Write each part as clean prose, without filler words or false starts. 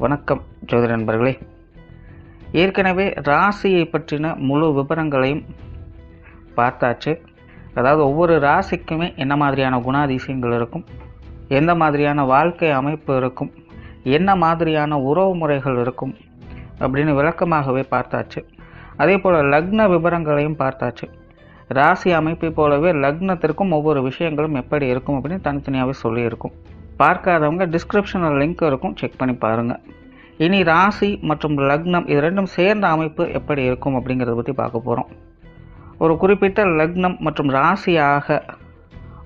வணக்கம் ஜோதிட நண்பர்களே. ஏற்கனவே ராசியை பற்றின முழு விவரங்களையும் பார்த்தாச்சு. அதாவது ஒவ்வொரு ராசிக்குமே என்ன மாதிரியான குணாதிசயங்கள் இருக்கும், எந்த மாதிரியான வாழ்க்கை அமைப்பு இருக்கும், என்ன மாதிரியான உறவு முறைகள் இருக்கும் அப்படின்னு விளக்கமாகவே பார்த்தாச்சு. அதே போல் லக்ன விவரங்களையும் பார்த்தாச்சு. ராசி அமைப்பை போலவே லக்னத்திற்கும் ஒவ்வொரு விஷயங்களும் எப்படி இருக்கும் அப்படின்னு தனித்தனியாகவே சொல்லியிருக்கும். பார்க்காதவங்க டிஸ்கிரிப்ஷனில் லிங்க் இருக்கும், செக் பண்ணி பாருங்கள். இனி ராசி மற்றும் லக்னம் இது ரெண்டும் சேர்ந்த அமைப்பு எப்படி இருக்கும் அப்படிங்கிறத பற்றி பார்க்க போகிறோம். ஒரு குறிப்பிட்ட லக்னம் மற்றும் ராசியாக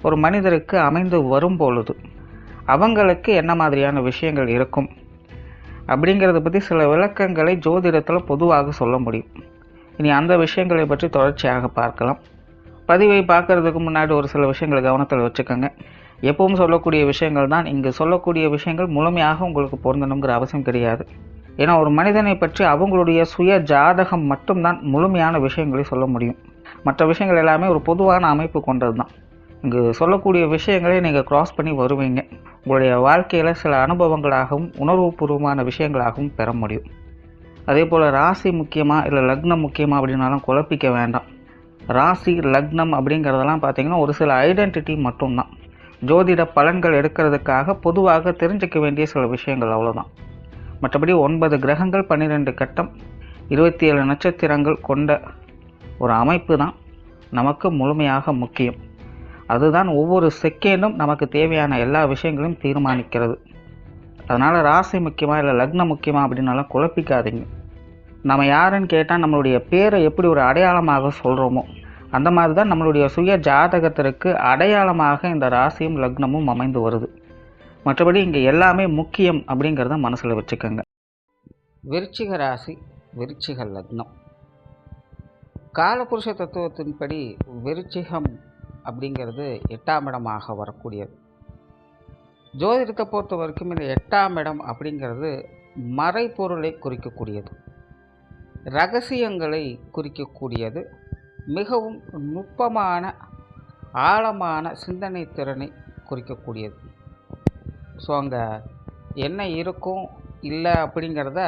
ஒரு மனிதருக்கு அமைந்து வரும் பொழுது அவங்களுக்கு என்ன மாதிரியான விஷயங்கள் இருக்கும் அப்படிங்கிறத பற்றி சில விளக்கங்களை ஜோதிடத்தில் பொதுவாக சொல்ல முடியும். இனி அந்த விஷயங்களை பற்றி தொடர்ச்சியாக பார்க்கலாம். பதிவை பார்க்குறதுக்கு முன்னாடி ஒரு சில விஷயங்களை கவனத்தில் வச்சுக்கோங்க. எப்பவும் சொல்லக்கூடிய விஷயங்கள் தான். இங்கு சொல்லக்கூடிய விஷயங்கள் முழுமையாக உங்களுக்கு பொருந்தணுங்கிற அவசியம் கிடையாது. ஏன்னா ஒரு மனிதனை பற்றி அவங்களுடைய சுய ஜாதகம் மட்டும்தான் முழுமையான விஷயங்களை சொல்ல முடியும். மற்ற விஷயங்கள் எல்லாமே ஒரு பொதுவான அமைப்பு கொண்டது தான். இங்கு சொல்லக்கூடிய விஷயங்களை நீங்கள் கிராஸ் பண்ணி வருவீங்க. உங்களுடைய வாழ்க்கையில் சில அனுபவங்களாகவும் உணர்வுபூர்வமான விஷயங்களாகவும் பெற முடியும். அதே போல் ராசி முக்கியமாக இல்லை லக்னம் முக்கியமாக அப்படின்னாலும் குழப்பிக்க வேண்டாம். ராசி லக்னம் அப்படிங்கிறதெல்லாம் பார்த்திங்கன்னா ஒரு சில ஐடென்டிட்டி மட்டும்தான். ஜோதிட பலன்கள் எடுக்கிறதுக்காக பொதுவாக தெரிஞ்சிக்க வேண்டிய சில விஷயங்கள் அவ்வளோதான். மற்றபடி 9 கிரகங்கள் 12 கட்டம் 27 நட்சத்திரங்கள் கொண்ட ஒரு அமைப்பு தான் நமக்கு முழுமையாக முக்கியம். அதுதான் ஒவ்வொரு செகண்டும் நமக்கு தேவையான எல்லா விஷயங்களையும் தீர்மானிக்கிறது. அதனால் ராசி முக்கியமாக இல்லை லக்னம் முக்கியமாக அப்படின்னாலும் குழப்பிக்காதீங்க. நம்ம யாருன்னு கேட்டால் நம்மளுடைய பேரை எப்படி ஒரு அடையாளமாக சொல்கிறோமோ அந்த மாதிரி தான் நம்மளுடைய சுய ஜாதகத்திற்கு அடையாளமாக இந்த ராசியும் லக்னமும் அமைந்து வருது. மற்றபடி இங்கே எல்லாமே முக்கியம் அப்படிங்கிறத மனசில் வச்சுக்கோங்க. விருச்சிக ராசி, விருச்சிக லக்னம். காலபுருஷ தத்துவத்தின்படி விருச்சிகம் அப்படிங்கிறது 8ஆம் இடமாக வரக்கூடியது. ஜோதிடத்தை பொறுத்த வரைக்கும் இந்த 8ஆம் இடம் அப்படிங்கிறது மறைபொருளை குறிக்கக்கூடியது, ரகசியங்களை குறிக்கக்கூடியது, மிகவும் நுட்பமான ஆழமான சிந்தனை திறனை குறிக்கக்கூடியது. ஸோ அங்கே என்ன இருக்கும் இல்லை அப்படிங்கிறத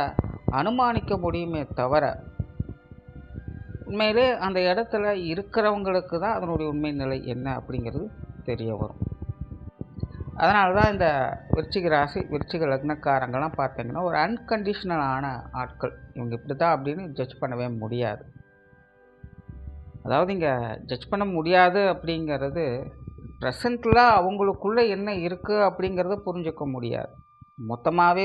அனுமானிக்க முடியுமே தவிர உண்மையிலே அந்த இடத்துல இருக்கிறவங்களுக்கு தான் அதனுடைய உண்மை நிலை என்ன அப்படிங்கிறது தெரிய வரும். அதனால தான் இந்த விருச்சிக ராசி விருச்சிக லக்னக்காரங்கள்லாம் பார்த்தீங்கன்னா ஒரு அன்கண்டிஷனலான ஆட்கள். இவங்க இப்படி தான் அப்படின்னு ஜட்ஜ் பண்ணவே முடியாது. அதாவது இங்கே ஜட்ஜ் பண்ண முடியாது அப்படிங்கிறது ப்ரெசண்ட்டில் அவங்களுக்குள்ளே என்ன இருக்குது அப்படிங்கிறத புரிஞ்சுக்க முடியாது. மொத்தமாகவே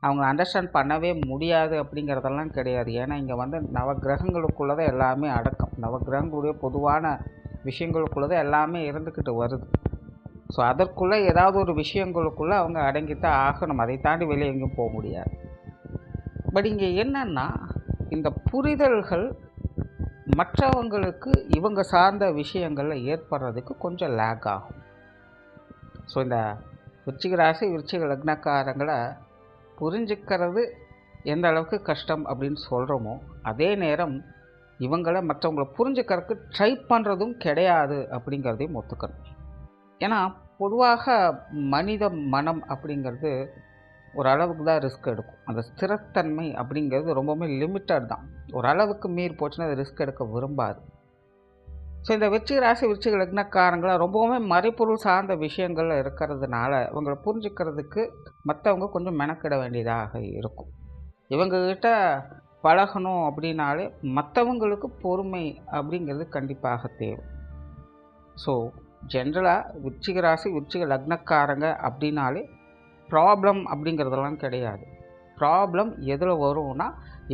அவங்க அண்டர்ஸ்டாண்ட் பண்ணவே முடியாது அப்படிங்கிறதெல்லாம் கிடையாது. ஏன்னா இங்கே நவகிரகங்களுக்குள்ளே தான் எல்லாமே அடக்கம். நவகிரகங்களுடைய பொதுவான விஷயங்களுக்குள்ளே தான் எல்லாமே இருந்துக்கிட்டு வருது. ஸோ அதற்குள்ளே ஏதாவது ஒரு விஷயங்களுக்குள்ளே அவங்க அடங்கித்தான் ஆகணும். அதை தாண்டி வெளியே எங்கேயும் போக முடியாது. பட் இங்கே என்னென்னா இந்த புரிதல்கள் மற்றவங்களுக்கு இவங்க சார்ந்த விஷயங்களில் ஏற்படுறதுக்கு கொஞ்சம் லேக் ஆகும். ஸோ இந்த விருச்சிக ராசி விருச்சிக லக்னக்காரங்களை புரிஞ்சுக்கிறது எந்த அளவுக்கு கஷ்டம் அப்படின்னு சொல்கிறோமோ அதே நேரம் இவங்களை மற்றவங்களை புரிஞ்சுக்கிறதுக்கு ட்ரை பண்ணுறதும் கிடையாது அப்படிங்கிறதையும் ஒத்துக்கணும். ஏன்னா பொதுவாக மனித மனம் அப்படிங்கிறது ஒரு அளவுக்கு தான் ரிஸ்க் எடுக்கும். அந்த ஸ்திரத்தன்மை அப்படிங்கிறது ரொம்பவுமே லிமிட்டட் தான். ஒரு அளவுக்கு மீறி போச்சுன்னா அது ரிஸ்க் எடுக்க விரும்பாது. ஸோ இந்த விருச்சிக ராசி விருச்சிக லக்னக்காரங்களை ரொம்பவுமே மறைப்பொருள் சார்ந்த விஷயங்கள் இருக்கிறதுனால இவங்களை புரிஞ்சுக்கிறதுக்கு மற்றவங்க கொஞ்சம் மெனக்கிட வேண்டியதாக இருக்கும். இவங்கக்கிட்ட பழகணும் அப்படின்னாலே மற்றவங்களுக்கு பொறுமை அப்படிங்கிறது கண்டிப்பாக தேவை. ஸோ ஜென்ரலாக விருச்சிக ராசி விருச்சிக லக்னக்காரங்க அப்படின்னாலே ப்ராப்ளம் அப்படிங்கிறதெல்லாம் கிடையாது. ப்ராப்ளம் எதில் வரும்னா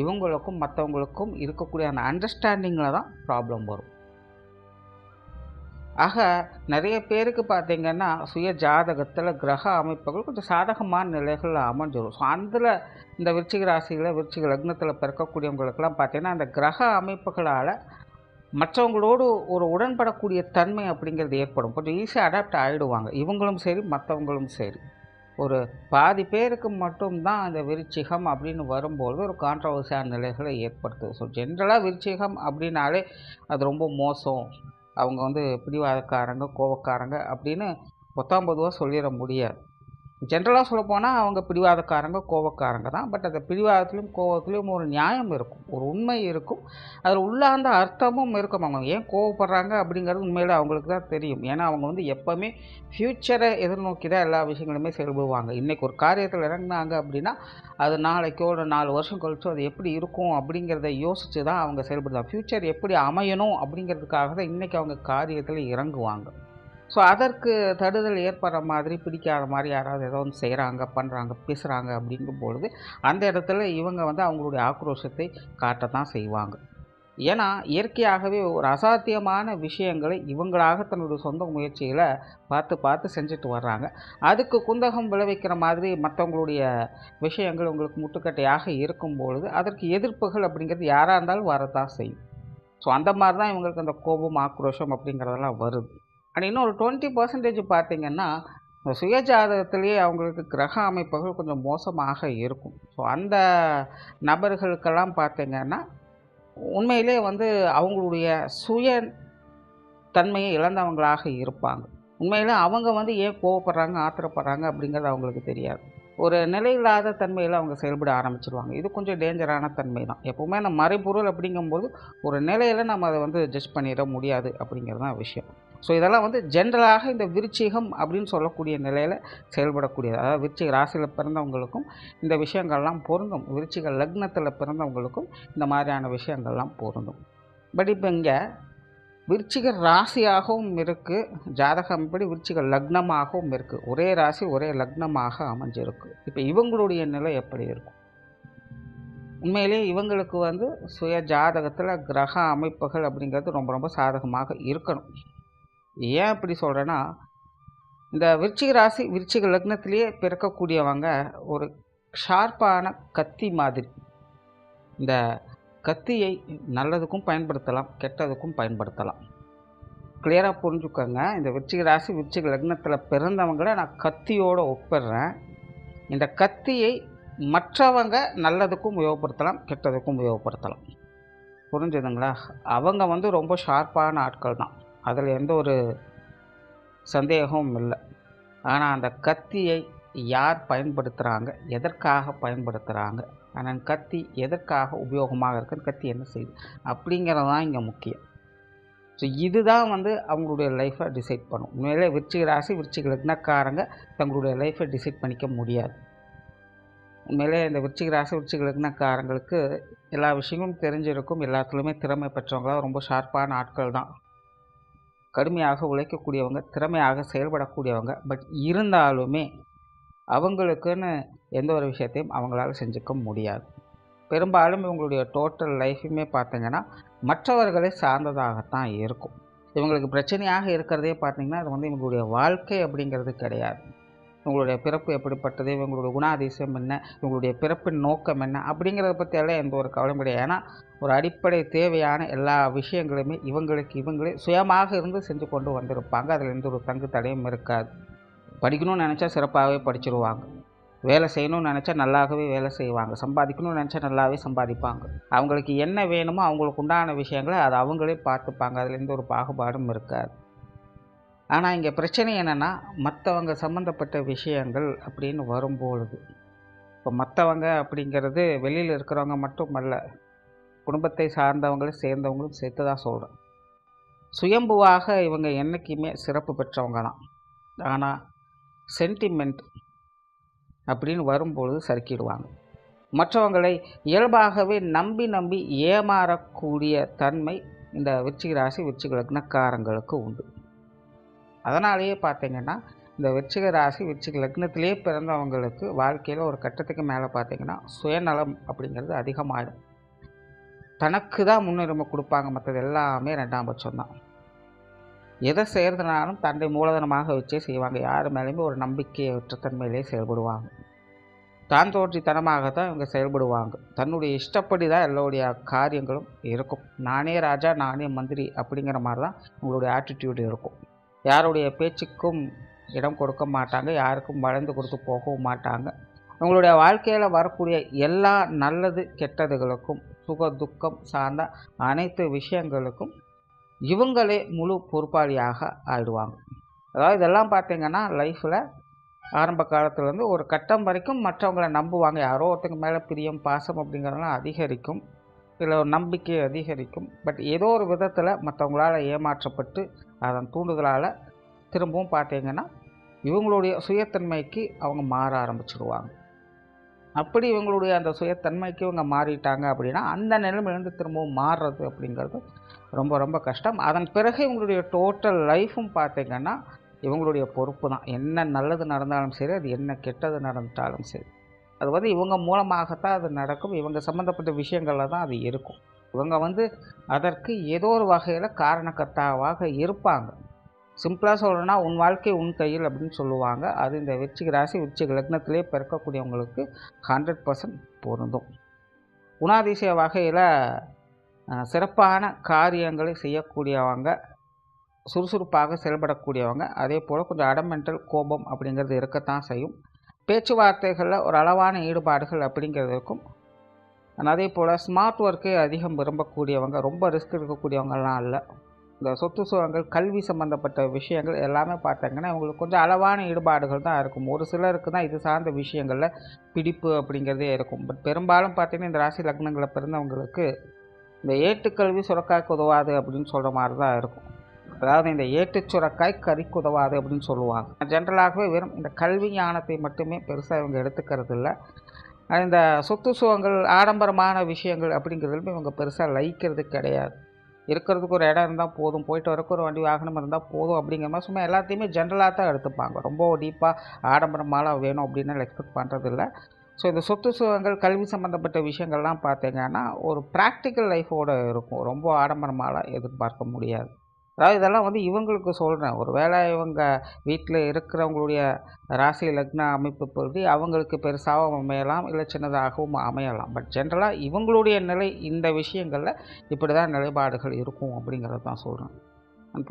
இவங்களுக்கும் மற்றவங்களுக்கும் இருக்கக்கூடிய அந்த அண்டர்ஸ்டாண்டிங்கில் தான் ப்ராப்ளம் வரும். ஆக நிறைய பேருக்கு பார்த்திங்கன்னா சுய ஜாதகத்தில் கிரக அமைப்புகள் கொஞ்சம் சாதகமான நிலைகளில் அமைஞ்சிடும். ஸோ அதில் இந்த விருச்சிக ராசியில் விருச்சிக லக்னத்தில் பிறக்கக்கூடியவங்களுக்கெல்லாம் பார்த்திங்கன்னா அந்த கிரக அமைப்புகளால் மற்றவங்களோடு ஒரு உடன்படக்கூடிய தன்மை அப்படிங்கிறது ஏற்படும். கொஞ்சம் ஈஸியாக அடாப்ட் ஆகிடுவாங்க, இவங்களும் சரி மற்றவங்களும் சரி. ஒரு பாதி பேருக்கு மட்டும்தான் அந்த விருச்சிகம் அப்படின்னு வரும்போது ஒரு கான்ட்ரவர்சியான நிலைகளை ஏற்படுத்துது. ஸோ ஜென்ரலாக விருச்சிகம் அப்படின்னாலே அது ரொம்ப மோசம், அவங்க பிடிவாதக்காரங்க கோபக்காரங்க அப்படின்னு 19 சொல்லிட முடியாது. ஜென்ரலாக சொல்லப்போனால் அவங்க பிடிவாதக்காரங்க, கோபக்காரங்க தான். பட் அந்த பிடிவாதத்துலேயும் கோபத்துலேயும் ஒரு நியாயம் இருக்கும், ஒரு உண்மை இருக்கும், அதில் உள்ளார்ந்த அர்த்தமும் இருக்கும். அவங்க ஏன் கோவப்படுறாங்க அப்படிங்கிறது உண்மையில் அவங்களுக்கு தான் தெரியும். ஏன்னா அவங்க வந்து எப்போவுமே ஃப்யூச்சரை எதிர்நோக்கி தான் எல்லா விஷயங்களுமே செயல்படுவாங்க. இன்றைக்கி ஒரு காரியத்தில் இறங்கினாங்க அப்படின்னா அது நாளைக்கோ ஒரு 4 வருஷம் கழிச்சோ அது எப்படி இருக்கும் அப்படிங்கிறத யோசித்து தான் அவங்க செயல்படுவாங்க. ஃப்யூச்சர் எப்படி அமையணும் அப்படிங்கிறதுக்காக தான் இன்றைக்கி அவங்க காரியத்தில் இறங்குவாங்க. ஸோ அதற்கு தடுதல் ஏற்படுற மாதிரி, பிடிக்காத மாதிரி யாராவது ஏதோ ஒன்று செய்கிறாங்க, பண்ணுறாங்க, பேசுகிறாங்க அப்படிங்கும் பொழுது அந்த இடத்துல இவங்க வந்து அவங்களுடைய ஆக்ரோஷத்தை காட்டத்தான் செய்வாங்க. ஏன்னா இயற்கையாகவே ஒரு அசாத்தியமான விஷயங்களை இவங்களாக தன்னுடைய சொந்த முயற்சியில் பார்த்து பார்த்து செஞ்சுட்டு வர்றாங்க. அதுக்கு குந்தகம் விளைவிக்கிற மாதிரி மற்றவங்களுடைய விஷயங்கள் உங்களுக்கு முட்டுக்கட்டையாக இருக்கும் பொழுது அதற்கு எதிர்ப்புகள் அப்படிங்கிறது யாராக இருந்தாலும் வரத்தான் செய்யும். ஸோ அந்த மாதிரி தான் இவங்களுக்கு அந்த கோபம், ஆக்ரோஷம் அப்படிங்கிறதெல்லாம் வருது. அண்ட் இன்னொரு 20% பார்த்தீங்கன்னா சுயஜாதகத்திலேயே அவங்களுக்கு கிரக அமைப்புகள் கொஞ்சம் மோசமாக இருக்கும். ஸோ அந்த நபர்களுக்கெல்லாம் பார்த்தீங்கன்னா உண்மையிலே வந்து அவங்களுடைய சுய தன்மையை இழந்தவங்களாக இருப்பாங்க. உண்மையிலே அவங்க வந்து ஏன் கோவப்படுறாங்க, ஆத்திரப்படுறாங்க அப்படிங்கிறது அவங்களுக்கு தெரியாது. ஒரு நிலையில்லாத தன்மையில் அவங்க செயல்பட ஆரம்பிச்சிருவாங்க. இது கொஞ்சம் டேஞ்சரான தன்மை தான். எப்போவுமே அந்த மறைபொருள் அப்படிங்கும்போது ஒரு நிலையில் நம்ம அதை வந்து ஜட்ஜ் பண்ணிட முடியாது அப்படிங்கிறது தான் விஷயம். ஸோ இதெல்லாம் வந்து ஜென்ரலாக இந்த விருச்சிகம் அப்படின்னு சொல்லக்கூடிய நிலையில் செயல்படக்கூடியது. அதாவது விருச்சிக ராசியில் பிறந்தவங்களுக்கும் இந்த விஷயங்கள்லாம் பொருந்தும். விருச்சிக லக்னத்தில் பிறந்தவங்களுக்கும் இந்த மாதிரியான விஷயங்கள்லாம் பொருந்தும். பட் இப்போ இங்கே விருச்சிக ராசியாகவும் இருக்குது, ஜாதகம் இப்படி விருச்சிக லக்னமாகவும் இருக்குது. ஒரே ராசி ஒரே லக்னமாக அமைஞ்சிருக்கு. இப்போ இவங்களுடைய நிலை எப்படி இருக்கும்? உண்மையிலே இவங்களுக்கு வந்து சுய ஜாதகத்தில் கிரக அமைப்புகள் அப்படிங்கிறது ரொம்ப ரொம்ப சாதகமாக இருக்கணும். ஏன் அப்படி சொல்கிறேன்னா, இந்த விருச்சிக ராசி விருச்சிக லக்னத்திலேயே பிறக்கக்கூடியவங்க ஒரு ஷார்ப்பான கத்தி மாதிரி. இந்த கத்தியை நல்லதுக்கும் பயன்படுத்தலாம், கெட்டதுக்கும் பயன்படுத்தலாம். கிளியராக புரிஞ்சுக்கோங்க. இந்த விருச்சிக ராசி விருச்சிக லக்னத்தில் பிறந்தவங்களை நான் கத்தியோடு ஒப்பிடுறேன். இந்த கத்தியை மற்றவங்க நல்லதுக்கும் உபயோகப்படுத்தலாம், கெட்டதுக்கும் உபயோகப்படுத்தலாம். புரிஞ்சுதுங்களா? அவங்க வந்து ரொம்ப ஷார்ப்பான ஆட்கள் தான், அதில் எந்த ஒரு சந்தேகமும் இல்லை. ஆனால் அந்த கத்தியை யார் பயன்படுத்துகிறாங்க, எதற்காக பயன்படுத்துகிறாங்க, ஆனால் கத்தி எதற்காக உபயோகமாக இருக்குது, கத்தி என்ன செய்யுது அப்படிங்கிறது தான் இங்கே முக்கியம். ஸோ இதுதான் வந்து அவங்களுடைய லைஃப்பை டிசைட் பண்ணும். உண்மையிலே விருச்சிக ராசி விருச்சிக லக்னக்காரங்க தங்களுடைய லைஃப்பை டிசைட் பண்ணிக்க முடியாது. உண்மையிலே இந்த விருச்சிக ராசி விருச்சிக லக்னக்காரங்களுக்கு எல்லா விஷயங்களும் தெரிஞ்சிருக்கும், எல்லாத்துலேயுமே திறமை பெற்றவங்களாம் ரொம்ப ஷார்ப்பான ஆட்கள் தான், கடுமையாக உழைக்கக்கூடியவங்க, திறமையாக செயல்படக்கூடியவங்க. பட் இருந்தாலுமே அவங்களுக்குன்னு எந்த ஒரு விஷயத்தையும் அவங்களால செஞ்சுக்க முடியாது. பெரும்பாலும் இவங்களுடைய டோட்டல் லைஃபுமே பார்த்திங்கன்னா மற்றவர்களை சார்ந்ததாகத்தான் இருக்கும். இவங்களுக்கு பிரச்சனையாக இருக்கிறதே பார்த்திங்கன்னா அது வந்து இவங்களுடைய வாழ்க்கை அப்படிங்கிறது கிடையாது. இவங்களுடைய பிறப்பு எப்படிப்பட்டது, இவங்களுடைய குணாதிசயம் என்ன, இவங்களுடைய பிறப்பின் நோக்கம் என்ன அப்படிங்கிறத பற்றியெல்லாம் எந்த ஒரு கவலையும் கிடையாது. ஏன்னா ஒரு அடிப்படை தேவையான எல்லா விஷயங்களுமே இவங்களே சுயமாக இருந்து செஞ்சு கொண்டு வந்திருப்பாங்க. அதில் எந்த ஒரு தங்கு தடையும் இருக்காது. படிக்கணும்னு நினச்சா சிறப்பாகவே படிச்சிருவாங்க, வேலை செய்யணும்னு நினச்சா நல்லாகவே வேலை செய்வாங்க, சம்பாதிக்கணும்னு நினச்சா நல்லாவே சம்பாதிப்பாங்க. அவங்களுக்கு என்ன வேணுமோ அவங்களுக்கு உண்டான விஷயங்களை அதை அவங்களே பார்த்துப்பாங்க. அதில் எந்த ஒரு பாகுபாடும் இருக்காது. ஆனால் இங்கே பிரச்சனை என்னென்னா மற்றவங்க சம்மந்தப்பட்ட விஷயங்கள் அப்படின்னு வரும்பொழுது, இப்போ மற்றவங்க அப்படிங்கிறது வெளியில் இருக்கிறவங்க மட்டும் அல்ல, குடும்பத்தை சார்ந்தவங்களும் சேர்ந்தவங்களும் சேர்த்து தான் சொல்கிறேன். சுயம்புவாக இவங்க என்றைக்குமே சிறப்பு பெற்றவங்க தான். ஆனால் சென்டிமெண்ட் அப்படின்னு வரும்பொழுது சறுக்கிடுவாங்க. மற்றவங்களை இயல்பாகவே நம்பி ஏமாறக்கூடிய தன்மை இந்த விருச்சிக ராசி விருச்சிக லக்னக்காரங்களுக்கு உண்டு. அதனாலேயே பார்த்திங்கன்னா இந்த விருச்சிக ராசி விருச்சிக லக்னத்திலே பிறந்தவங்களுக்கு வாழ்க்கையில் ஒரு கட்டத்துக்கு மேலே பார்த்திங்கன்னா சுயநலம் அப்படிங்கிறது அதிகமாகிடும். தனக்கு தான் முன்னுரிமை கொடுப்பாங்க, மற்றது எல்லாமே 2ஆம் பட்சம் தான். எதை செய்கிறதுனாலும் தன்னை மூலதனமாக வச்சே செய்வாங்க. யார் மேலேயுமே ஒரு நம்பிக்கையற்ற தன்மையிலே செயல்படுவாங்க. தான் தோன்றித்தனமாக தான் இவங்க செயல்படுவாங்க. தன்னுடைய இஷ்டப்படி தான் எல்லோருடைய காரியங்களும் இருக்கும். நானே ராஜா நானே மந்திரி அப்படிங்கிற மாதிரி தான் உங்களுடைய ஆட்டிடியூட் இருக்கும். யாருடைய பேச்சுக்கும் இடம் கொடுக்க மாட்டாங்க, யாருக்கும் வளைந்து கொடுத்து போகவும் மாட்டாங்க. உங்களுடைய வாழ்க்கையில் வரக்கூடிய எல்லா நல்லது கெட்டதுகளுக்கும் சுக துக்கம் சார்ந்த அனைத்து விஷயங்களுக்கும் இவங்களே முழு பொறுப்பாளியாக ஆயிடுவாங்க. அதாவது இதெல்லாம் பார்த்திங்கன்னா லைஃப்பில் ஆரம்ப காலத்துலேருந்து ஒரு கட்டம் வரைக்கும் மற்றவங்கள நம்புவாங்க. யாரோ ஒருத்தங்க மேலே பிரியம், பாசம் அப்படிங்கிறதெல்லாம் அதிகரிக்கும். இதில் ஒரு நம்பிக்கை அதிகரிக்கும். பட் ஏதோ ஒரு விதத்தில் மற்றவங்களால் ஏமாற்றப்பட்டு அதன் தூண்டுதலால் திரும்பவும் பார்த்தீங்கன்னா இவங்களுடைய சுயத்தன்மைக்கு அவங்க மாற ஆரம்பிச்சிடுவாங்க. அப்படி இவங்களுடைய அந்த சுயத்தன்மைக்கு இவங்க மாறிட்டாங்க அப்படின்னா அந்த நிலைமையிலேருந்து திரும்பவும் மாறுறது அப்படிங்கிறது ரொம்ப ரொம்ப கஷ்டம். அதன் பிறகு இவங்களுடைய டோட்டல் லைஃப்பும் பார்த்தீங்கன்னா இவங்களுடைய பொறுப்பு தான். என்ன நல்லது நடந்தாலும் சரி, அது என்ன கெட்டது நடந்தாலும் சரி, அது வந்து இவங்க மூலமாகத்தான் அது நடக்கும். இவங்க சம்மந்தப்பட்ட விஷயங்களில் தான் அது இருக்கும். இவங்க அதற்கு ஏதோ ஒரு வகையில் காரணக்கர்த்தாவாக இருப்பாங்க. சிம்பிளாக சொல்லணும்னா உன் வாழ்க்கை உன் கையில் அப்படின்னு சொல்லுவாங்க. அது இந்த விருச்சிக ராசி விருச்சிக லக்னத்திலே பிறக்கக்கூடியவங்களுக்கு 100% பொருந்தும். குணாதிசய வகையில் சிறப்பான காரியங்களை செய்யக்கூடியவங்க, சுறுசுறுப்பாக செயல்படக்கூடியவங்க, அதே போல் கொஞ்சம் அடமெண்டல் கோபம் அப்படிங்கிறது இருக்கத்தான் செய்யும். பேச்சுவார்த்தைகளில் ஒரு அளவான ஈடுபாடுகள் அப்படிங்கிறது இருக்கும். அதே போல் ஸ்மார்ட் ஒர்க்கை அதிகம் விரும்பக்கூடியவங்க, ரொம்ப ரிஸ்க் எடுக்கக்கூடியவங்கலாம் இல்லை. இந்த சொத்து சுகங்கள், கல்வி சம்மந்தப்பட்ட விஷயங்கள் எல்லாமே பார்த்தாங்கன்னா இவங்களுக்கு கொஞ்சம் அளவான ஈடுபாடுகள் தான் இருக்கும். ஒரு சிலருக்கு தான் இது சார்ந்த விஷயங்களில் பிடிப்பு அப்படிங்கிறதே இருக்கும். பட் பெரும்பாலும் பார்த்திங்கன்னா இந்த ராசி லக்னங்களில் பிறந்தவங்களுக்கு இந்த ஏட்டுக்கல்வி சுரக்காய்க்கு உதவாது அப்படின்னு சொல்கிற மாதிரி தான் இருக்கும். அதாவது இந்த ஏட்டு சுரக்காய் கறிக்கு உதவாது அப்படின்னு சொல்லுவாங்க. ஜென்ரலாகவே வெறும் இந்த கல்வி ஞானத்தை மட்டுமே பெருசாக இவங்க எடுத்துக்கிறது இல்லை. இந்த சொத்து சுகங்கள், ஆடம்பரமான விஷயங்கள் அப்படிங்கிறதுலுமே இவங்க பெருசாக லைக்கிறது கிடையாது. இருக்கிறதுக்கு ஒரு இடம் இருந்தால் போதும், போயிட்டு வரக்கு ஒரு வண்டி வாகனம் இருந்தால் போதும் அப்படிங்கிற மாதிரி சும்மா எல்லாத்தையுமே ஜென்ரலாக தான் எடுத்துப்பாங்க. ரொம்ப டீப்பாக ஆடம்பரமாலாம் வேணும் அப்படின்னு எக்ஸ்பெக்ட் பண்ணுறதில்ல. ஸோ இந்த சொத்து சுகங்கள், கல்வி சம்மந்தப்பட்ட விஷயங்கள்லாம் பார்த்தீங்கன்னா ஒரு ப்ராக்டிக்கல் லைஃபோடு இருக்கும். ரொம்ப ஆடம்பரமாலாம் எதிர்பார்க்க முடியாது. அதாவது இதெல்லாம் இவங்களுக்கு சொல்கிறேன். ஒரு வேளை இவங்க வீட்டில் இருக்கிறவங்களுடைய ராசி லக்ன அமைப்பு பொறுத்து அவங்களுக்கு பெருசாகவும் அமையலாம், இல்லை சின்னதாகவும் அமையலாம். பட் ஜென்ரலாக இவங்களுடைய நிலை இந்த விஷயங்களில் இப்படி தான் நிலைப்பாடுகள் இருக்கும் அப்படிங்கிறது தான் சொல்கிறேன்.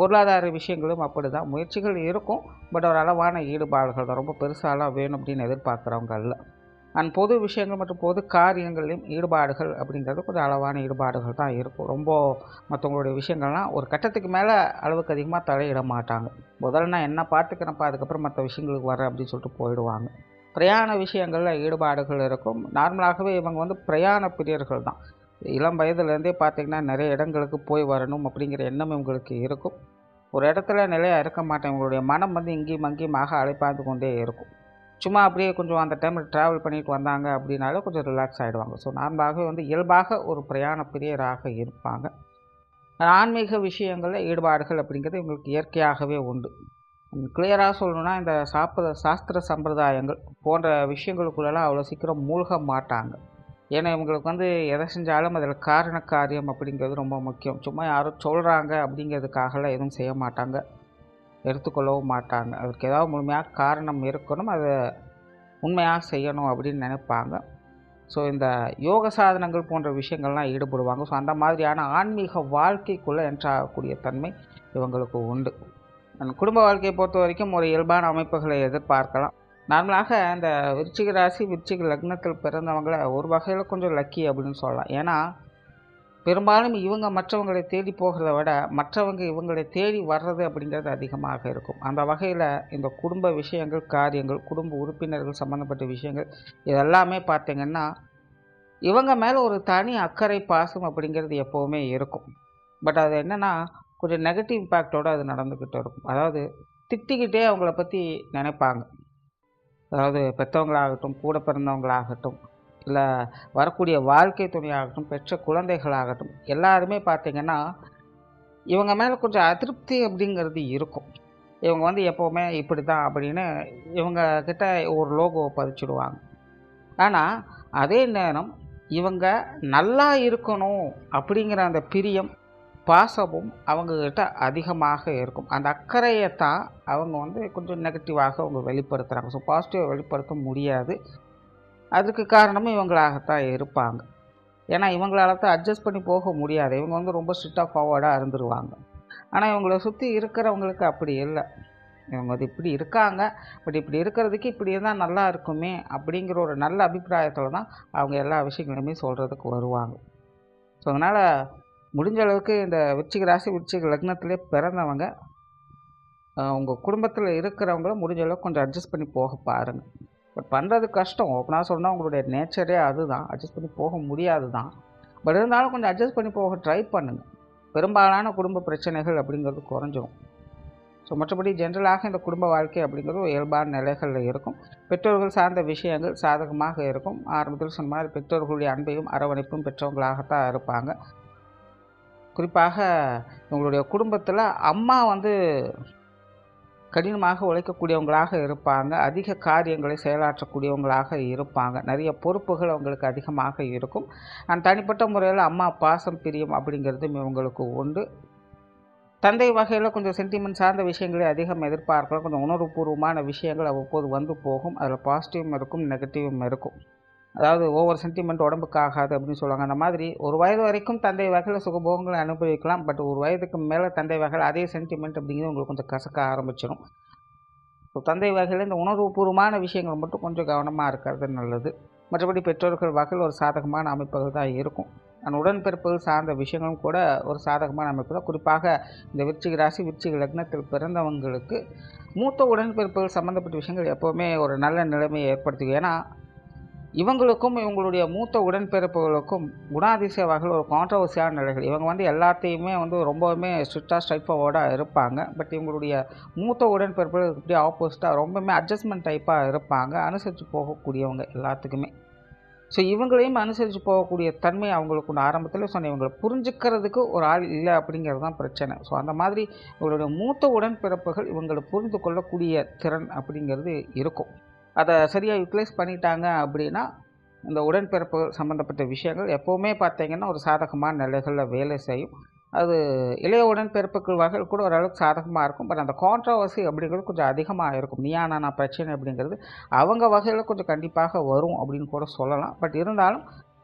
பொருளாதார விஷயங்களும் அப்படி தான் முயற்சிகள் இருக்கும். பட் ஒரு அளவான ஈடுபாடுகள் தான், ரொம்ப பெருசாலாம் வேணும் அப்படின்னு எதிர்பார்க்குறவங்க இல்லை. பொது விஷயங்கள் மற்றும் பொது காரியங்களையும் ஈடுபாடுகள் அப்படிங்கிறது கொஞ்சம் அளவான ஈடுபாடுகள் தான் இருக்கும். ரொம்ப மற்றவங்களுடைய விஷயங்கள்லாம் ஒரு கட்டத்துக்கு மேலே அளவுக்கு அதிகமாக தலையிட மாட்டாங்க. முதல்ல நான் என்ன பார்த்துக்கிறேன்ப்பா, அதுக்கப்புறம் மற்ற விஷயங்களுக்கு வரேன் அப்படின்னு சொல்லிட்டு போயிடுவாங்க. பிரயாண விஷயங்களில் ஈடுபாடுகள் இருக்கும். நார்மலாகவே இவங்க பிரயாண பிரியர்கள் தான். இளம் வயதுலேருந்தே பார்த்திங்கன்னா நிறைய இடங்களுக்கு போய் வரணும் அப்படிங்கிற எண்ணம் இவங்களுக்கு இருக்கும். ஒரு இடத்துல நிலையாக இருக்க மாட்டேன். இவங்களுடைய மனம் இங்கேயும் அங்கேயுமாக அலைப்பாய்ந்து கொண்டே இருக்கும். சும்மா அப்படியே கொஞ்சம் அந்த டைமில் ட்ராவல் பண்ணிட்டு வந்தாங்க அப்படின்னாலே கொஞ்சம் ரிலாக்ஸ் ஆகிடுவாங்க. ஸோ நார்மலாகவே இயல்பாக ஒரு பிரயாண பிரியராக இருப்பாங்க. ஆன்மீக விஷயங்களில் ஈடுபாடுகள் அப்படிங்கிறது இவங்களுக்கு இயற்கையாகவே உண்டு. கிளியராக சொல்லணுன்னா இந்த சாஸ்திர சம்பிரதாயங்கள் போன்ற விஷயங்களுக்குள்ளெல்லாம் அவ்வளோ சீக்கிரம் மூழ்க மாட்டாங்க. ஏன்னா இவங்களுக்கு எதை செஞ்சாலும் அதில் காரண காரியம் அப்படிங்கிறது ரொம்ப முக்கியம். சும்மா யாரும் சொல்கிறாங்க அப்படிங்கிறதுக்காகலாம் எதுவும் செய்ய மாட்டாங்க, எடுத்துக்கொள்ளவும் மாட்டாங்க. அதுக்கு ஏதாவது முழுமையாக காரணம் இருக்கணும், அதை உண்மையாக செய்யணும் அப்படின்னு நினைப்பாங்க. ஸோ இந்த யோக சாதனங்கள் போன்ற விஷயங்கள்லாம் ஈடுபடுவாங்க. ஸோ அந்த மாதிரியான ஆன்மீக வாழ்க்கைக்குள்ளே என்ட்ராகக்கூடிய தன்மை இவங்களுக்கு உண்டு. குடும்ப வாழ்க்கையை பொறுத்த வரைக்கும் ஒரு இயல்பான அமைப்புகளை எதிர்பார்க்கலாம். நார்மலாக இந்த விருச்சிக ராசி விருச்சிக லக்னத்தில் பிறந்தவங்களை ஒரு வகையில் கொஞ்சம் லக்கி அப்படின்னு சொல்லலாம். ஏன்னா பெரும்பாலும் இவங்க மற்றவங்களை தேடி போகிறத விட மற்றவங்க இவங்களை தேடி வர்றது அப்படிங்கிறது அதிகமாக இருக்கும். அந்த வகையில் இந்த குடும்ப விஷயங்கள், காரியங்கள், குடும்ப உறுப்பினர்கள் சம்மந்தப்பட்ட விஷயங்கள் இதெல்லாமே பார்த்திங்கன்னா இவங்க மேலே ஒரு தனி அக்கறை, பாசம் அப்படிங்கிறது எப்போவுமே இருக்கும். பட் அது என்னென்னா கொஞ்சம் நெகட்டிவ் இம்பேக்டோடு அது நடந்துக்கிட்டு இருக்கும். அதாவது திட்டிக்கிட்டே அவங்கள பற்றி நினைப்பாங்க. அதாவது பெற்றவங்களாகட்டும், கூட பிறந்தவங்களாகட்டும், இல்லை வரக்கூடிய வாழ்க்கை துணையாகட்டும், பெற்ற குழந்தைகளாகட்டும், எல்லாருமே பார்த்திங்கன்னா இவங்க மேலே கொஞ்சம் அதிருப்தி அப்படிங்கிறது இருக்கும். இவங்க எப்போவுமே இப்படி தான் அப்படின்னு இவங்க கிட்ட ஒரு லோகோவை பதிச்சுடுவாங்க. ஆனால் அதே நேரம் இவங்க நல்லா இருக்கணும் அப்படிங்கிற அந்த பிரியம், பாசமும் அவங்கக்கிட்ட அதிகமாக இருக்கும். அந்த அக்கறையை தான் அவங்க கொஞ்சம் நெகட்டிவாக அவங்க வெளிப்படுத்துகிறாங்க. ஸோ பாசிட்டிவாக வெளிப்படுத்த முடியாது. அதுக்கு காரணமும் இவங்களாகத்தான் இருப்பாங்க. ஏன்னா இவங்களால தான் அட்ஜஸ்ட் பண்ணி போக முடியாது. இவங்க ரொம்ப ஸ்ட்ரிக்டாக ஃபார்வர்டாக இருந்துருவாங்க. ஆனால் இவங்கள சுற்றி இருக்கிறவங்களுக்கு அப்படி இல்லை. இவங்க இப்படி இருக்காங்க, பட் இப்படி இருக்கிறதுக்கு இப்படி இருந்தால் நல்லா இருக்குமே அப்படிங்கிற ஒரு நல்ல அபிப்பிராயத்தில் தான் அவங்க எல்லா விஷயங்களுமே சொல்கிறதுக்கு வருவாங்க. ஸோ அதனால் முடிஞ்ச அளவுக்கு இந்த விருச்சிக ராசி விருச்சிக லக்னத்திலே பிறந்தவங்க உங்கள் குடும்பத்தில் இருக்கிறவங்கள முடிஞ்ச அளவுக்கு கொஞ்சம் அட்ஜஸ்ட் பண்ணி போக பாருங்கள். பட் பண்ணுறது கஷ்டம். ஓப்பனாக சொன்னால் உங்களுடைய நேச்சரே அதுதான். அட்ஜஸ்ட் பண்ணி போக முடியாது தான். பட் இருந்தாலும் கொஞ்சம் அட்ஜஸ்ட் பண்ணி போக ட்ரை பண்ணுங்கள். பெரும்பாலான குடும்ப பிரச்சனைகள் அப்படிங்கிறது குறைஞ்சிரும். ஸோ மற்றபடி ஜென்ரலாக இந்த குடும்ப வாழ்க்கை அப்படிங்கிறது ஒரு இயல்பான நிலைகளில் இருக்கும். பெற்றோர்கள் சார்ந்த விஷயங்கள் சாதகமாக இருக்கும். ஆரம்பத்தில் சொன்ன மாதிரி பெற்றோர்களுடைய அன்பையும் அரவணைப்பும் பெற்றவங்களாகத்தான் இருப்பாங்க. குறிப்பாக உங்களுடைய குடும்பத்தில் அம்மா கடினமாக உழைக்கக்கூடியவங்களாக இருப்பாங்க. அதிக காரியங்களை செயலாற்றக்கூடியவங்களாக இருப்பாங்க. நிறைய பொறுப்புகள் அவங்களுக்கு அதிகமாக இருக்கும். தனிப்பட்ட முறையில் அம்மா பாசம் பிரியம் அப்படிங்கிறதும் இவங்களுக்கு உண்டு. தந்தை வகையில் கொஞ்சம் சென்டிமெண்ட் சார்ந்த விஷயங்களை அதிகம் எதிர்பார்க்கலாம். கொஞ்சம் உணர்வுபூர்வமான விஷயங்கள் அவ்வப்போது வந்து போகும். அதில் பாசிட்டிவும் இருக்கும், நெகட்டிவும் இருக்கும். அதாவது ஓவர் சென்டிமெண்ட் உடம்புக்கு ஆகாது அப்படின்னு சொல்லுவாங்க. அந்த மாதிரி ஒரு வயது வரைக்கும் தந்தை வகையில் சுகபோகங்களை அனுபவிக்கலாம். பட் ஒரு வயதுக்கு மேலே தந்தை வகையில் அதே சென்டிமெண்ட் அப்படிங்கிறது உங்களுக்கு கொஞ்சம் கசக்க ஆரம்பிச்சிடும். ஸோ தந்தை வகையில் இந்த உணர்வுபூர்வமான விஷயங்கள் மட்டும் கொஞ்சம் கவனமாக இருக்கிறது நல்லது. மற்றபடி பெற்றோர்கள் வகையில் ஒரு சாதகமான அமைப்புகள் தான் இருக்கும். உடன்பிறப்புகள் சார்ந்த விஷயங்களும் கூட ஒரு சாதகமான அமைப்பு தான். குறிப்பாக இந்த விருச்சிக ராசி விருச்சிக லக்னத்தில் பிறந்தவங்களுக்கு மூத்த உடன்பிறப்புகள் சம்மந்தப்பட்ட விஷயங்கள் எப்போவுமே ஒரு நல்ல நிலைமையை ஏற்படுத்தும். ஏன்னா இவங்களுக்கும் இவங்களுடைய மூத்த உடன்பிறப்புகளுக்கும் குணாதிசய வகையில் ஒரு கான்ட்ரவர்சியான நிலைகள். இவங்க எல்லாத்தையுமே ரொம்பவுமே ஸ்ட்ரிக்டாக ஸ்ட்ரைட் ஃபார்வர்டாக இருப்பாங்க. பட் இவங்களுடைய மூத்த உடன்பிறப்புகள் இப்படி ஆப்போசிட்டாக ரொம்பவுமே அட்ஜஸ்ட்மெண்ட் டைப்பாக இருப்பாங்க. அனுசரித்து போகக்கூடியவங்க எல்லாத்துக்குமே. ஸோ இவங்களையும் அனுசரித்து போகக்கூடிய தன்மை அவங்களுக்கு ஒன்று. ஆரம்பத்தில் சொன்ன இவங்களை புரிஞ்சுக்கிறதுக்கு ஒரு ஆள் இல்லை அப்படிங்கிறது தான் பிரச்சனை. ஸோ அந்த மாதிரி இவங்களுடைய மூத்த உடன்பிறப்புகள் இவங்களை புரிந்து கொள்ளக்கூடிய திறன் அப்படிங்கிறது இருக்கும். அதை சரியாக யூட்டிலைஸ் பண்ணிட்டாங்க அப்படின்னா இந்த உடன்பிறப்பு சம்மந்தப்பட்ட விஷயங்கள் எப்போவுமே பார்த்தீங்கன்னா ஒரு சாதகமான நிலைகளில் வேலை செய்யும். அது இளைய உடன்பிறப்புகள் வகையில் கூட ஓரளவுக்கு சாதகமாக இருக்கும். பட் அந்த கான்ட்ரவர்சி அப்படிங்கிறது கொஞ்சம் அதிகமாக இருக்கும். நீயா நானா பிரச்சனை அப்படிங்கிறது அவங்க வகையில் கொஞ்சம் கண்டிப்பாக வரும் அப்படின்னு கூட சொல்லலாம். பட் இருந்தாலும்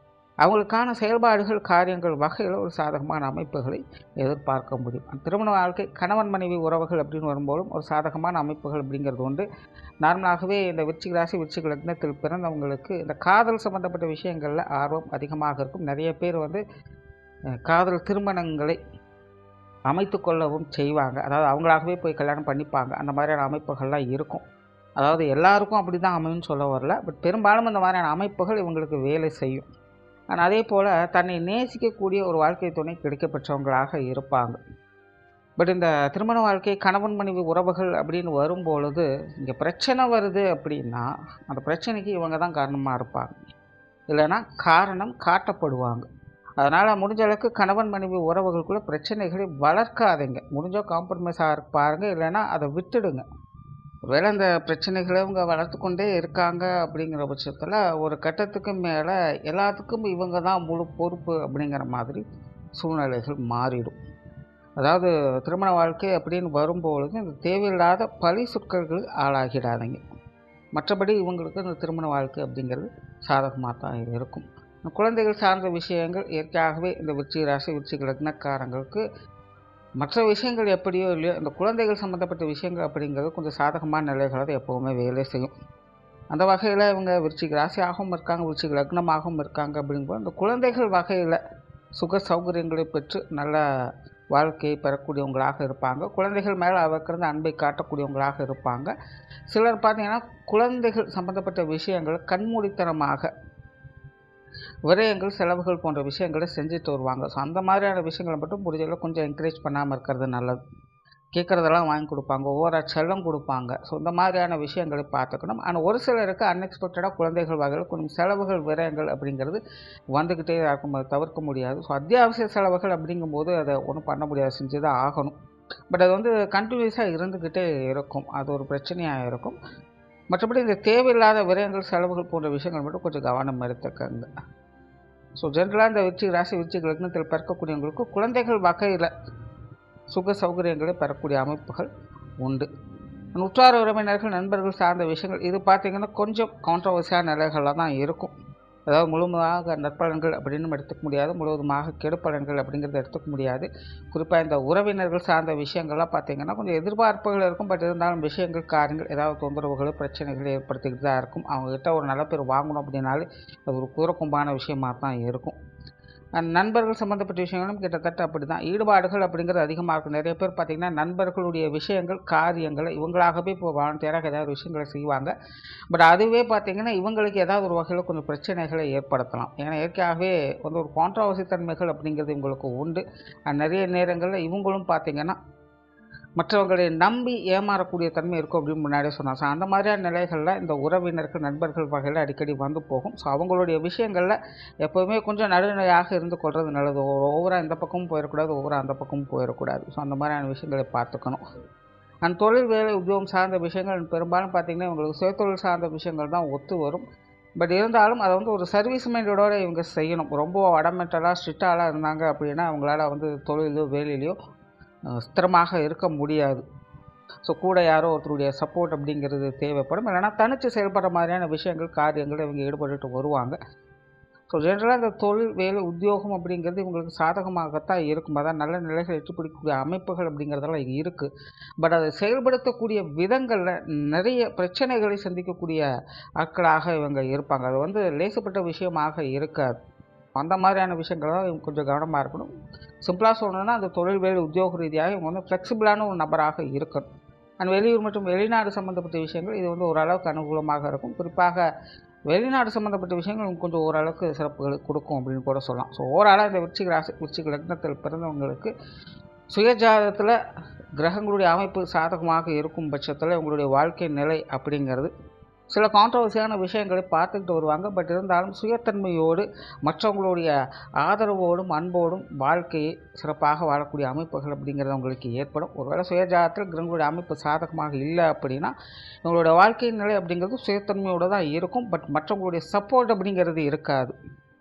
அவங்களுக்கான செயல்பாடுகள் காரியங்கள் வகையில் ஒரு சாதகமான அமைப்புகளை எதிர்பார்க்க முடியும். திருமண வாழ்க்கை கணவன் மனைவி உறவுகள் அப்படின்னு வரும்போதும் ஒரு சாதகமான அமைப்புகள் அப்படிங்கிறது உண்டு. நார்மலாகவே இந்த விருச்சிக ராசி விருச்சிக லக்னத்தில் பிறந்தவங்களுக்கு இந்த காதல் சம்பந்தப்பட்ட விஷயங்களில் ஆர்வம் அதிகமாக இருக்கும். நிறைய பேர் காதல் திருமணங்களை அமைத்து கொள்ளவும் செய்வாங்க. அதாவது அவங்களாகவே போய் கல்யாணம் பண்ணிப்பாங்க. அந்த மாதிரியான அமைப்புகள்லாம் இருக்கும். அதாவது எல்லாருக்கும் அப்படி தான் அமையும்னு சொல்ல வரல. பட் பெரும்பாலும் இந்த மாதிரியான அமைப்புகள் இவங்களுக்கு வேலை செய்யும். ஆனால் அதே போல் தன்னை நேசிக்கக்கூடிய ஒரு வாழ்க்கை துணை கிடைக்கப்பெற்றவங்களாக இருப்பாங்க. பட் இந்த திருமண வாழ்க்கை கணவன் மனைவி உறவுகள் அப்படின்னு வரும்பொழுது இங்கே பிரச்சனை வருது அப்படின்னா அந்த பிரச்சனைக்கு இவங்க தான் காரணமாக இருப்பாங்க. இல்லைன்னா காரணம் காட்டப்படுவாங்க. அதனால் முடிஞ்ச அளவுக்கு கணவன் மனைவி உறவுகளுக்குள்ள பிரச்சனைகளை வளர்க்காதீங்க. முடிஞ்சால் காம்ப்ரமைஸாக பாருங்கள். இல்லைன்னா அதை விட்டுடுங்க. ஒருவேளை அந்த பிரச்சனைகளை இவங்க வளர்த்து கொண்டே இருக்காங்க அப்படிங்கிற பட்சத்தில் ஒரு கட்டத்துக்கு மேலே எல்லாத்துக்கும் இவங்க தான் முழு பொறுப்பு அப்படிங்கிற மாதிரி சூழ்நிலைகள் மாறிடும். அதாவது திருமண வாழ்க்கை அப்படின்னு வரும்பொழுது இந்த தேவையில்லாத பழி சொற்களுக்கு ஆளாகிடாதீங்க. மற்றபடி இவங்களுக்கு இந்த திருமண வாழ்க்கை அப்படிங்கிறது சாதகமாக தான் இருக்கும். குழந்தைகள் சார்ந்த விஷயங்கள் இயற்கையாகவே இந்த விருச்சிக ராசி விருச்சிக லக்னக்காரங்களுக்கு மற்ற விஷயங்கள் எப்படியோ இல்லையோ இந்த குழந்தைகள் சம்மந்தப்பட்ட விஷயங்கள் அப்படிங்கிறது கொஞ்சம் சாதகமான நிலைகளை தான் எப்போவுமே வேலை செய்யும். அந்த வகையில் இவங்க விருச்சிக ராசியாகவும் இருக்காங்க, விருச்சிக லக்னமாகவும் இருக்காங்க. அப்படிங்கும்போது இந்த குழந்தைகள் வகையில் சுக சௌகரியங்களை பெற்று நல்ல வாழ்க்கையை பெறக்கூடியவங்களாக இருப்பாங்க. குழந்தைகள் மேலே அவருக்கு அன்பை காட்டக்கூடியவங்களாக இருப்பாங்க. சிலர் பார்த்திங்கன்னா குழந்தைகள் சம்மந்தப்பட்ட விஷயங்கள் கண்மூடித்தனமாக விரயங்கள் செலவுகள் போன்ற விஷயங்களை செஞ்சுட்டு வருவாங்க. ஸோ அந்த மாதிரியான விஷயங்களை மட்டும் முடிஞ்சளவு கொஞ்சம் என்கரேஜ் பண்ணாமல் இருக்கிறது நல்லது. கேட்குறதெல்லாம் வாங்கி கொடுப்பாங்க, ஒவ்வொரு செல்லம் கொடுப்பாங்க. ஸோ இந்த மாதிரியான விஷயங்களை பார்த்துக்கணும். ஆனால் ஒரு சிலருக்கு அன்எக்ஸ்பெக்டடாக குழந்தைகள் வகையில் கொஞ்சம் செலவுகள் விரயங்கள் அப்படிங்கிறது வந்துக்கிட்டே இருக்கும். அதை தவிர்க்க முடியாது. ஸோ அத்தியாவசிய செலவுகள் அப்படிங்கும்போது அதை ஒன்றும் பண்ண முடியாது, செஞ்சு தான் ஆகணும். பட் அது கண்டினியூஸாக இருந்துக்கிட்டே இருக்கும். அது ஒரு பிரச்சனையாக இருக்கும். மற்றபடி இந்த தேவையில்லாத விரயங்கள் செலவுகள் போன்ற விஷயங்கள் மட்டும் கொஞ்சம் கவனம் எடுத்துக்கங்க. ஸோ ஜென்ரலாக இந்த விருச்சிக ராசி விருச்சிக லக்னத்தில் பிறக்கக்கூடியவங்களுக்கு குழந்தைகள் வகையில் சுக சௌகரியங்களை பெறக்கூடிய அமைப்புகள் உண்டு. உற்றார உறவினர்கள் நண்பர்கள் சார்ந்த விஷயங்கள் இது பார்த்திங்கன்னா கொஞ்சம் கான்ட்ரவர்சியான நிலைகளில் தான் இருக்கும். அதாவது முழுமையாக நற்பலன்கள் அப்படின்னு எடுத்துக்க முடியாது, முழுவதுமாக கெடுப்பலன்கள் அப்படிங்கிறத எடுத்துக்க முடியாது. குறிப்பாக இந்த உறவினர்கள் சார்ந்த விஷயங்கள்லாம் பார்த்திங்கன்னா கொஞ்சம் எதிர்பார்ப்புகள் இருக்கும். பட் இருந்தாலும் விஷயங்கள் காரியங்கள் ஏதாவது தொந்தரவுகள் பிரச்சனைகள் ஏற்படுத்திக்கிட்டு தான் இருக்கும். அவங்கக்கிட்ட ஒரு நல்ல பேர் வாங்கணும் அப்படின்னாலே அது ஒரு கூறக்கும்பான விஷயமாக தான் இருக்கும். நண்பர்கள் சம்மந்தப்பட்ட விஷயங்களும் கிட்டத்தட்ட அப்படி தான். ஈடுபாடுகள் அப்படிங்கிறது அதிகமாக இருக்கும். நிறைய பேர் பார்த்திங்கன்னா நண்பர்களுடைய விஷயங்கள், காரியங்களை இவங்களாகவே இப்போ வாலண்டியராக ஏதாவது விஷயங்களை செய்வாங்க. பட் அதுவே பார்த்திங்கன்னா இவங்களுக்கு ஏதாவது ஒரு வகையில் கொஞ்சம் பிரச்சனைகளை ஏற்படுத்தலாம். ஏன்னா இயற்கையாகவே வந்து ஒரு கான்ட்ராவர்சி தன்மைகள் அப்படிங்கிறது இவங்களுக்கு உண்டு. நிறைய நேரங்களில் இவங்களும் பார்த்திங்கன்னா மற்றவர்களை நம்பி ஏமாறக்கூடிய தன்மை இருக்கும் அப்படின்னு முன்னாடியே சொன்னாங்க. ஸோ அந்த மாதிரியான நிலைகளில் இந்த உறவினர்கள், நண்பர்கள் வகையில் அடிக்கடி வந்து போகும். ஸோ அவங்களுடைய விஷயங்களில் எப்போவுமே கொஞ்சம் நடுநிலையாக இருந்து கொள்வது நல்லது. ஒவ்வொரு இந்த பக்கமும் போயிடக்கூடாது, ஒவ்வொரு அந்த பக்கமும் போயிடக்கூடாது. ஸோ அந்த மாதிரியான விஷயங்களை பார்த்துக்கணும். அந்த தொழில், வேலை, உத்தியோகம் சார்ந்த விஷயங்கள் பெரும்பாலும் பார்த்திங்கன்னா இவங்களுக்கு சுயதொழில் சார்ந்த விஷயங்கள் தான் ஒத்து வரும். பட் இருந்தாலும் அதை வந்து ஒரு சர்வீஸ் மைண்டோடு இவங்க செய்யணும். ரொம்ப அடமெண்டலாக ஸ்ட்ரிக்டாலாம் இருந்தாங்க அப்படின்னா அவங்களால வந்து தொழிலையோ வேலையிலையோ ஸ்திரமாக இருக்க முடியாது. ஸோ கூட யாரோ ஒருத்தருடைய சப்போர்ட் அப்படிங்கிறது தேவைப்படும். இல்லைனா தனித்து செயல்படுற மாதிரியான விஷயங்கள், காரியங்கள் இவங்க ஈடுபட்டு வருவாங்க. ஸோ ஜென்ரலாக இந்த தொழில், வேலை, உத்தியோகம் அப்படிங்கிறது இவங்களுக்கு சாதகமாகத்தான் இருக்கும். அதான் நல்ல நிலைகள் எட்டி பிடிக்கக்கூடிய அமைப்புகள் அப்படிங்கிறதெல்லாம் இங்கே இருக்குது. பட் அதை செயல்படுத்தக்கூடிய விதங்களில் நிறைய பிரச்சனைகளை சந்திக்கக்கூடிய ஆட்களாக இவங்க இருப்பாங்க. அது வந்து லேசப்பட்ட விஷயமாக இருக்காது. அந்த மாதிரியான விஷயங்கள் தான் இவங்க கொஞ்சம் கவனமாக இருக்கணும். சிம்பிளாக சொல்லணும்னா அந்த தொழில், வேலை, உத்தியோக ரீதியாக இவங்க வந்து ஃப்ளெக்சிபிளான ஒரு நபராக இருக்கணும். அண்ட் வெளியூர் மற்றும் வெளிநாடு சம்மந்தப்பட்ட விஷயங்கள் இது வந்து ஓரளவுக்கு அனுகூலமாக இருக்கும். குறிப்பாக வெளிநாடு சம்மந்தப்பட்ட விஷயங்கள் கொஞ்சம் ஓரளவுக்கு சிறப்புகள் கொடுக்கும் அப்படின்னு கூட சொல்லலாம். ஸோ ஓவராலாக இந்த விருச்சிக ராசி, விருச்சிக லக்னத்தில் பிறந்தவங்களுக்கு சுயஜாதகத்தில் கிரகங்களுடைய அமைப்பு சாதகமாக இருக்கும் பட்சத்தில் உங்களுடைய வாழ்க்கை நிலை அப்படிங்கிறது சில கான்ட்ரவர்சியான விஷயங்களை பார்த்துக்கிட்டு வருவாங்க. பட் இருந்தாலும் சுயத்தன்மையோடு மற்றவங்களுடைய ஆதரவோடும் அன்போடும் வாழ்க்கையை சிறப்பாக வாழக்கூடிய அமைப்புகள் அப்படிங்கிறது உங்களுக்கு ஏற்படும். ஒருவேளை சுயஜாதத்தில் கிரகங்களுடைய அமைப்பு சாதகமாக இல்லை அப்படின்னா உங்களோட வாழ்க்கை நிலை அப்படிங்கிறது சுயத்தன்மையோடு தான் இருக்கும். பட் மற்றவங்களுடைய சப்போர்ட் அப்படிங்கிறது இருக்காது.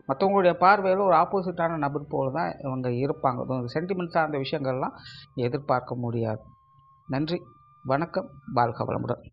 மற்றவங்களுடைய பார்வையில் ஒரு ஆப்போசிட்டான நபர் போல் தான் இவங்க இருப்பாங்க. சென்டிமெண்ட் சார்ந்த விஷயங்கள்லாம் எதிர்பார்க்க முடியாது. நன்றி, வணக்கம், வாழ்க வளமுடன்.